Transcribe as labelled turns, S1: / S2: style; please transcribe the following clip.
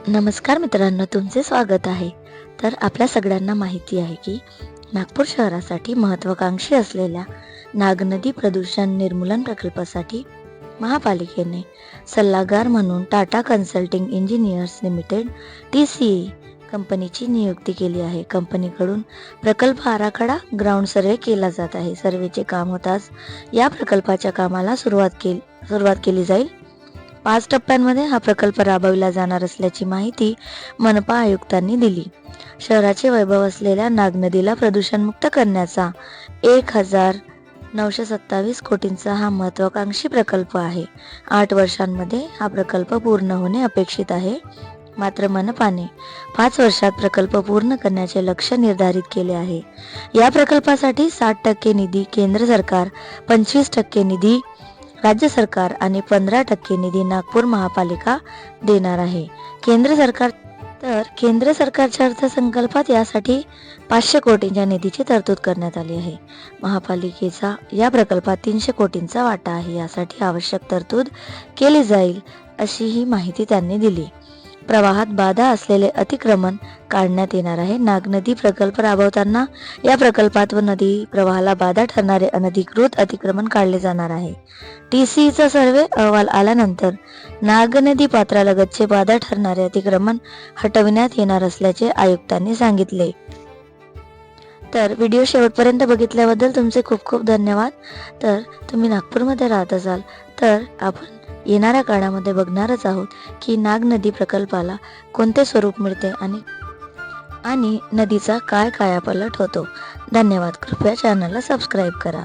S1: नमस्कार मित्रांनो, तुमचे स्वागत आहे. तर आपल्या सगळ्यांना माहिती आहे की नागपूर शहरासाठी महत्त्वाकांक्षी असलेल्या नागनदी प्रदूषण निर्मूलन प्रकल्पासाठी महापालिकेने सल्लागार म्हणून Tata consulting engineers limited TCE कंपनीची नियुक्ती केली आहे. कंपनीकडून प्रकल्प आराखडा ग्राउंड सर्वे केला जात आहे. सर्वेचे काम होताच या प्रकल्पाच्या कामाला सुरुवात केली जाईल. 5 टप्प्यांमध्ये हा प्रकल्प राबविला जाणार असल्याची माहिती मनपा आयुक्तांनी दिली. शहराचे वैभव असलेल्या नाग नदीला प्रदूषणमुक्त करण्याचा 1927 कोटींचा हा महत्त्वाकांक्षी प्रकल्प आहे. 8 वर्षांमध्ये हा प्रकल्प पूर्ण होणे अपेक्षित आहे. मात्र मनपाने 5 वर्षात प्रकल्प पूर्ण करण्याचे लक्ष्य निर्धारित केले आहे. या प्रकल्पासाठी 60% निधी केंद्र सरकार, 25% निधी राज्य सरकार आणि 15% निधी नागपूर महापालिका देणार आहे. केंद्र सरकारच्या अर्थसंकल्पात यासाठी 500 कोटींच्या निधीची तरतूद करण्यात आली आहे. महापालिकेचा या प्रकल्पात 300 कोटींचा वाटा आहे. यासाठी आवश्यक तरतूद केली जाईल अशी ही माहिती त्यांनी दिली. प्रवाहात बाधा असलेले अतिक्रमण काढण्यात येणार आहे. नाग नदी प्रकल्प राबवताना या प्रकल्पात व नदी प्रवाहाला बाधा ठरणारे अनधिकृत अतिक्रमण काढले जाणार आहे. TCEचा सर्वे अहवाल आल्यानंतर नाग नदी पात्रालगतचे बाधा ठरणारे अतिक्रमण हटविण्यात येणार असल्याचे आयुक्तांनी सांगितले. तर व्हिडिओ शेवटपर्यंत बघितल्याबद्दल तुमचे खूप खूप धन्यवाद. तर तुम्ही नागपूरमध्ये राहत असाल तर आपण येणाऱ्या काळामध्ये बघणारच आहोत की नाग नदी प्रकल्पाला कोणते स्वरूप मिळते आणि नदीचा काय कायापालट होतो. धन्यवाद. कृपया चॅनलला सबस्क्राईब करा.